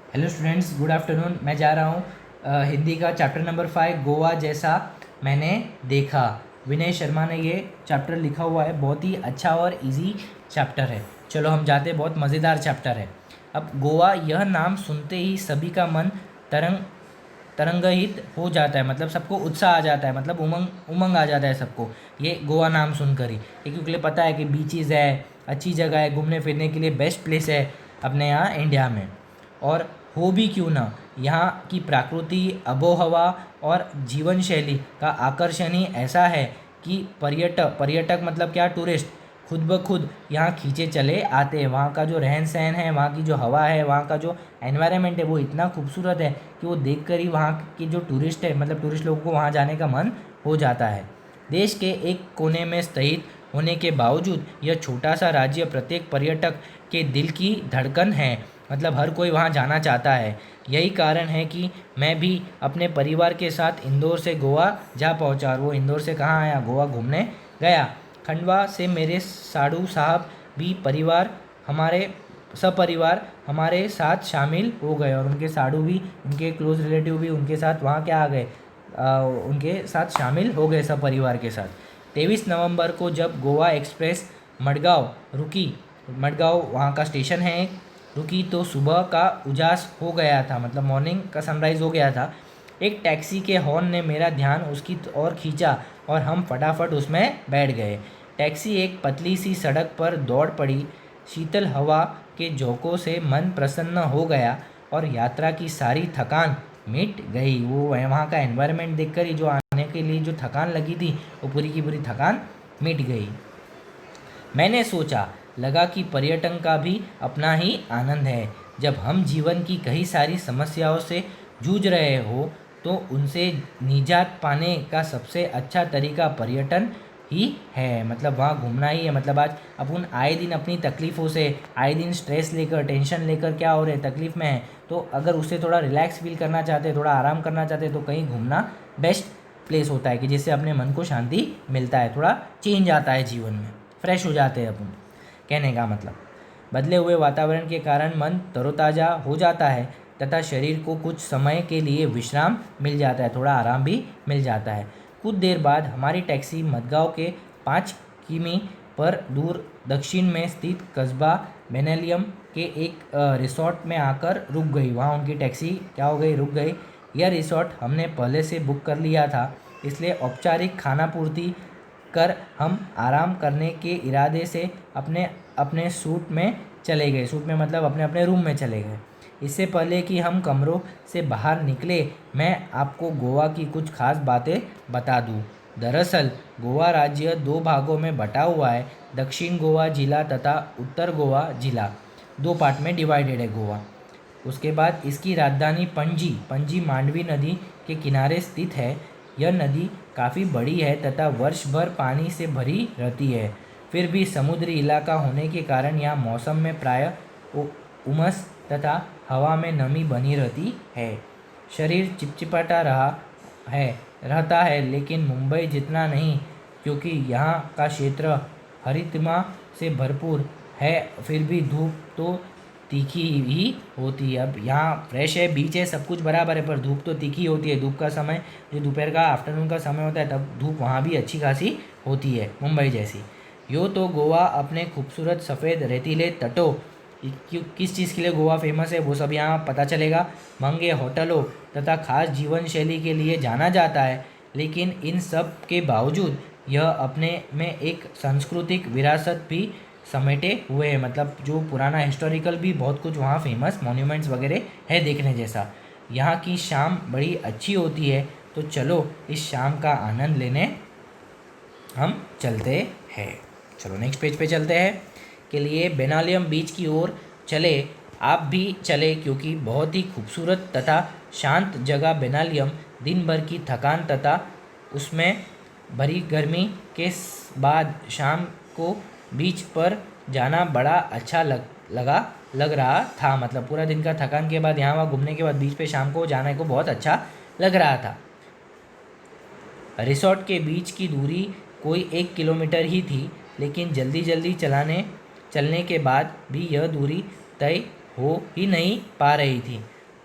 Hello students, good afternoon. मैं जा रहा हूँ हिंदी का चैप्टर नंबर 5 गोवा जैसा मैंने देखा। विनय शर्मा ने ये चैप्टर लिखा हुआ है, बहुत ही अच्छा और इजी चैप्टर है। चलो हम जाते हैं, बहुत मज़ेदार चैप्टर है। अब गोवा, यह नाम सुनते ही सभी का मन तरंगित हो जाता है, मतलब सबको उत्साह आ जाता है, मतलब उमंग उमंग आ जाता है सबको ये गोवा नाम सुनकर ही। क्योंकि पता है कि बीचेस है, अच्छी जगह है, घूमने फिरने के लिए बेस्ट प्लेस है अपने यहाँ इंडिया में। और हो भी क्यों ना, यहाँ की प्रकृति, आबोहवा और जीवन शैली का आकर्षण ही ऐसा है कि पर्यटक पर्यटक मतलब क्या, टूरिस्ट खुद ब खुद यहाँ खींचे चले आते हैं। वहाँ का जो रहन सहन है, वहाँ की जो हवा है, वहाँ का जो एनवायरनमेंट है, वो इतना खूबसूरत है कि वो देखकर ही वहाँ के जो टूरिस्ट है, मतलब टूरिस्ट लोगों को वहाँ जाने का मन हो जाता है। देश के एक कोने में स्थित होने के बावजूद यह छोटा सा राज्य प्रत्येक पर्यटक के दिल की धड़कन है, मतलब हर कोई वहाँ जाना चाहता है। यही कारण है कि मैं भी अपने परिवार के साथ इंदौर से गोवा जा पहुँचा। और वो इंदौर से कहाँ आया, गोवा घूमने गया। खंडवा से मेरे साधु साहब भी परिवार हमारे सपरिवार हमारे साथ शामिल हो गए, और उनके साधु भी, उनके क्लोज रिलेटिव भी उनके साथ वहाँ क्या आ गए, उनके साथ शामिल हो गए सपरिवार के साथ। 23 नवंबर को जब गोवा एक्सप्रेस मडगांव रुकी, मडगांव वहाँ का स्टेशन है, रुकी तो सुबह का उजास हो गया था, मतलब मॉर्निंग का सनराइज़ हो गया था। एक टैक्सी के हॉर्न ने मेरा ध्यान उसकी ओर खींचा और हम फटाफट उसमें बैठ गए। टैक्सी एक पतली सी सड़क पर दौड़ पड़ी। शीतल हवा के झोंकों से मन प्रसन्न हो गया और यात्रा की सारी थकान मिट गई। वो वहाँ का एनवायरनमेंट देखकर ही जो आने के लिए जो थकान लगी थी, वो पूरी की पूरी थकान मिट गई। मैंने सोचा लगा कि पर्यटन का भी अपना ही आनंद है। जब हम जीवन की कई सारी समस्याओं से जूझ रहे हो तो उनसे निजात पाने का सबसे अच्छा तरीका पर्यटन ही है, मतलब वहाँ घूमना ही है। मतलब आज अपन आए दिन अपनी तकलीफ़ों से, आए दिन स्ट्रेस लेकर, टेंशन लेकर क्या हो रहे, तकलीफ़ में है, तो अगर उससे थोड़ा रिलैक्स फील करना चाहते हैं, थोड़ा आराम करना चाहते हैं, तो कहीं घूमना बेस्ट प्लेस होता है कि जिससे अपने मन को शांति मिलता है, थोड़ा चेंज आता है जीवन में, फ्रेश हो जाते हैं अपन। कहने का मतलब, बदले हुए वातावरण के कारण मन तरोताज़ा हो जाता है तथा शरीर को कुछ समय के लिए विश्राम मिल जाता है, थोड़ा आराम भी मिल जाता है। कुछ देर बाद हमारी टैक्सी मडगांव के 5 किमी पर दूर दक्षिण में स्थित कस्बा बेनालियम के एक रिसोर्ट में आकर रुक गई। वहाँ उनकी टैक्सी क्या हो गई, रुक गई। यह रिसोर्ट हमने पहले से बुक कर लिया था, इसलिए औपचारिक खाना पूर्ति कर हम आराम करने के इरादे से अपने अपने सूट में चले गए। सूट में मतलब अपने अपने रूम में चले गए। इससे पहले कि हम कमरों से बाहर निकले, मैं आपको गोवा की कुछ खास बातें बता दूं। दरअसल गोवा राज्य 2 भागों में बटा हुआ है, दक्षिण गोवा जिला तथा उत्तर गोवा जिला। 2 पार्ट में डिवाइडेड है गोवा। उसके बाद इसकी राजधानी पणजी, पणजी मांडवी नदी के किनारे स्थित है। यह नदी काफ़ी बड़ी है तथा वर्ष भर पानी से भरी रहती है। फिर भी समुद्री इलाका होने के कारण यहाँ मौसम में प्रायः उमस तथा हवा में नमी बनी रहती है। शरीर चिपचिपाता रहता है, लेकिन मुंबई जितना नहीं, क्योंकि यहाँ का क्षेत्र हरितमा से भरपूर है। फिर भी धूप तो तीखी ही होती है। अब यहाँ फ्रेश है, बीच है, सब कुछ बराबर है, पर धूप तो तीखी होती है। धूप का समय जो दोपहर का, आफ्टरनून का समय होता है, तब धूप वहाँ भी अच्छी खासी होती है, मुंबई जैसी। यूँ तो गोवा अपने खूबसूरत सफ़ेद रेतीले तटों, किस चीज़ के लिए गोवा फेमस है वो सब यहाँ पता चलेगा, महंगे होटलों तथा खास जीवन शैली के लिए जाना जाता है। लेकिन इन सब के बावजूद यह अपने में एक सांस्कृतिक विरासत भी समेटे हुए हैं, मतलब जो पुराना हिस्टोरिकल भी बहुत कुछ वहाँ फेमस मॉन्यूमेंट्स वगैरह है देखने जैसा। यहाँ की शाम बड़ी अच्छी होती है, तो चलो इस शाम का आनंद लेने हम चलते हैं। चलो नेक्स्ट पेज पे चलते हैं। के लिए बेनालियम बीच की ओर चले, आप भी चले, क्योंकि बहुत ही खूबसूरत तथा शांत जगह बेनालियम। दिन भर की थकान तथा उसमें भरी गर्मी के बाद शाम को बीच पर जाना बड़ा अच्छा लग रहा था। मतलब पूरा दिन का थकान के बाद यहाँ वहाँ घूमने के बाद बीच पे शाम को जाने को बहुत अच्छा लग रहा था। रिसोर्ट के बीच की दूरी कोई 1 किलोमीटर ही थी, लेकिन जल्दी जल्दी चलने के बाद भी यह दूरी तय हो ही नहीं पा रही थी।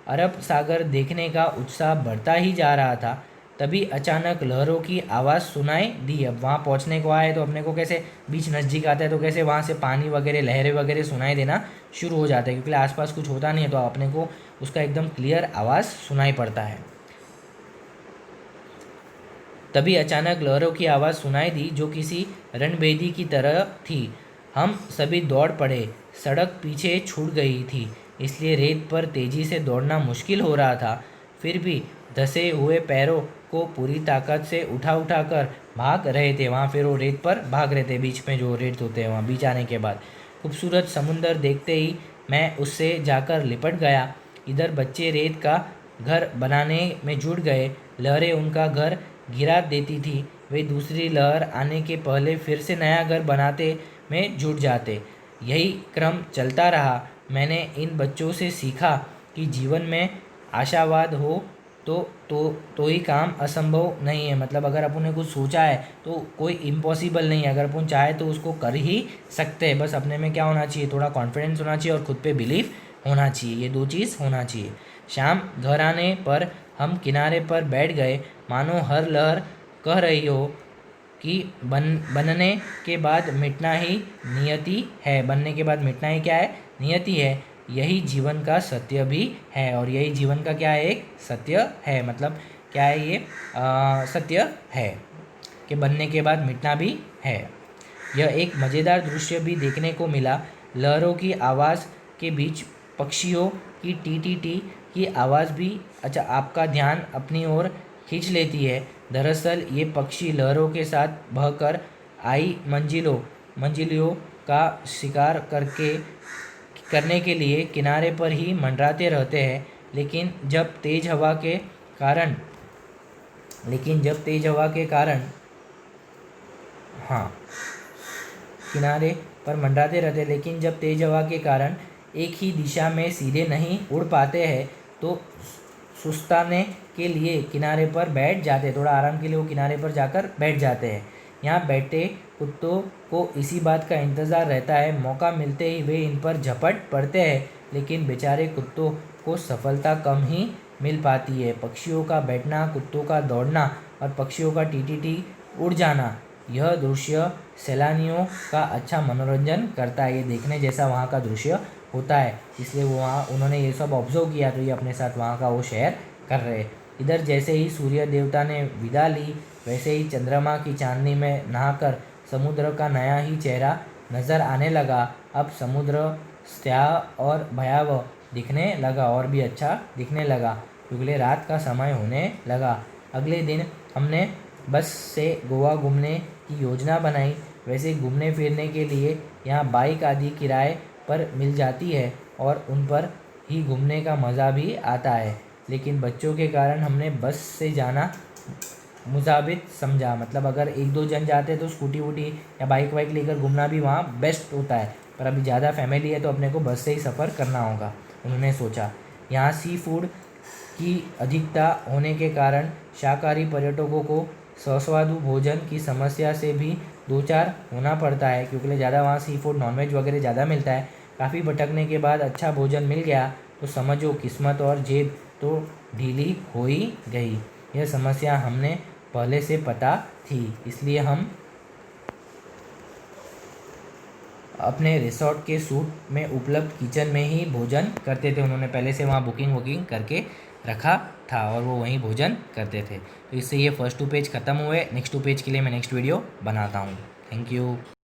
अरब सागर देखने का उत्साह बढ़ता ही जा रहा था, तभी अचानक लहरों की आवाज़ सुनाई दी। अब वहाँ पहुँचने को आए तो अपने को कैसे बीच नज़दीक आता है तो कैसे वहाँ से पानी वगैरह लहरें वगैरह सुनाई देना शुरू हो जाता है, क्योंकि आसपास कुछ होता नहीं है तो अपने को उसका एकदम क्लियर आवाज़ सुनाई पड़ता है। तभी अचानक लहरों की आवाज़ सुनाई दी जो किसी रणभेदी की तरह थी। हम सभी दौड़ पड़े। सड़क पीछे छूट गई थी, इसलिए रेत पर तेज़ी से दौड़ना मुश्किल हो रहा था। फिर भी धंसे हुए पैरों को पूरी ताकत से उठा उठा कर भाग रहे थे। वहाँ फिर वो रेत पर भाग रहे थे, बीच में जो रेत होते हैं वहाँ बीच आने के बाद। खूबसूरत समुंदर देखते ही मैं उससे जाकर लिपट गया। इधर बच्चे रेत का घर बनाने में जुट गए। लहरें उनका घर गिरा देती थी, वे दूसरी लहर आने के पहले फिर से नया घर बनाते में जुट जाते। यही क्रम चलता रहा। मैंने इन बच्चों से सीखा कि जीवन में आशावाद हो तो ही काम असंभव नहीं है। मतलब अगर अपन ने कुछ सोचा है तो कोई इम्पॉसिबल नहीं है, अगर अपन चाहे तो उसको कर ही सकते हैं। बस अपने में क्या होना चाहिए, थोड़ा कॉन्फिडेंस होना चाहिए और खुद पे बिलीव होना चाहिए, ये दो चीज़ होना चाहिए। शाम घर आने पर हम किनारे पर बैठ गए, मानो हर लहर कह रही हो कि बनने के बाद मिटना ही नियति है। बनने के बाद मिटना ही क्या है, नियति है। यही जीवन का सत्य भी है, और यही जीवन का क्या है, एक सत्य है। मतलब क्या है ये, सत्य है कि बनने के बाद मिटना भी है। यह एक मज़ेदार दृश्य भी देखने को मिला। लहरों की आवाज़ के बीच पक्षियों की टी टी टी की आवाज़ भी आपका ध्यान अपनी ओर खींच लेती है। दरअसल ये पक्षी लहरों के साथ बहकर आई मंजिलों का शिकार करने के लिए किनारे पर ही मंडराते रहते हैं। लेकिन जब तेज़ हवा के कारण हाँ किनारे पर मंडराते रहते, लेकिन जब तेज हवा के कारण एक ही दिशा में सीधे नहीं उड़ पाते हैं तो सुस्ताने के लिए किनारे पर बैठ जाते हैं। थोड़ा आराम के लिए वो किनारे पर जाकर बैठ जाते हैं। यहाँ बैठे कुत्तों को इसी बात का इंतज़ार रहता है, मौका मिलते ही वे इन पर झपट पड़ते हैं, लेकिन बेचारे कुत्तों को सफलता कम ही मिल पाती है। पक्षियों का बैठना, कुत्तों का दौड़ना और पक्षियों का टी उड़ जाना, यह दृश्य सैलानियों का अच्छा मनोरंजन करता है। ये देखने जैसा वहाँ का दृश्य होता है, इसलिए उन्होंने ये सब ऑब्जर्व किया तो ये अपने साथ वहाँ का वो शेयर कर रहे। इधर जैसे ही सूर्य देवता ने विदा ली, वैसे ही चंद्रमा की चांदनी में नहाकर समुद्र का नया ही चेहरा नज़र आने लगा। अब समुद्र स्याह और भयावह दिखने लगा, और भी अच्छा दिखने लगा, क्योंकि रात का समय होने लगा। अगले दिन हमने बस से गोवा घूमने की योजना बनाई। वैसे घूमने फिरने के लिए यहाँ बाइक आदि किराए पर मिल जाती है और उन पर ही घूमने का मज़ा भी आता है, लेकिन बच्चों के कारण हमने बस से जाना मुजाबित समझा। मतलब अगर एक दो जन जाते हैं तो स्कूटी वूटी या बाइक वाइक लेकर घूमना भी वहाँ बेस्ट होता है, पर अभी ज़्यादा फैमिली है तो अपने को बस से ही सफ़र करना होगा, उन्होंने सोचा। यहाँ सी फूड की अधिकता होने के कारण शाकाहारी पर्यटकों को सुस्वादु भोजन की समस्या से भी दो चार होना पड़ता है, क्योंकि ज़्यादा वहाँ सी फूड नॉनवेज वगैरह ज़्यादा मिलता है। काफ़ी भटकने के बाद अच्छा भोजन मिल गया तो समझो किस्मत और जेब तो ढीली हो ही गई। यह समस्या हमने पहले से पता थी, इसलिए हम अपने रिसोर्ट के सूट में उपलब्ध किचन में ही भोजन करते थे। उन्होंने पहले से वहाँ बुकिंग करके रखा था और वो वहीं भोजन करते थे। तो इससे ये फर्स्ट 2 पेज ख़त्म हुए। नेक्स्ट 2 पेज के लिए मैं नेक्स्ट वीडियो बनाता हूँ। Thank you.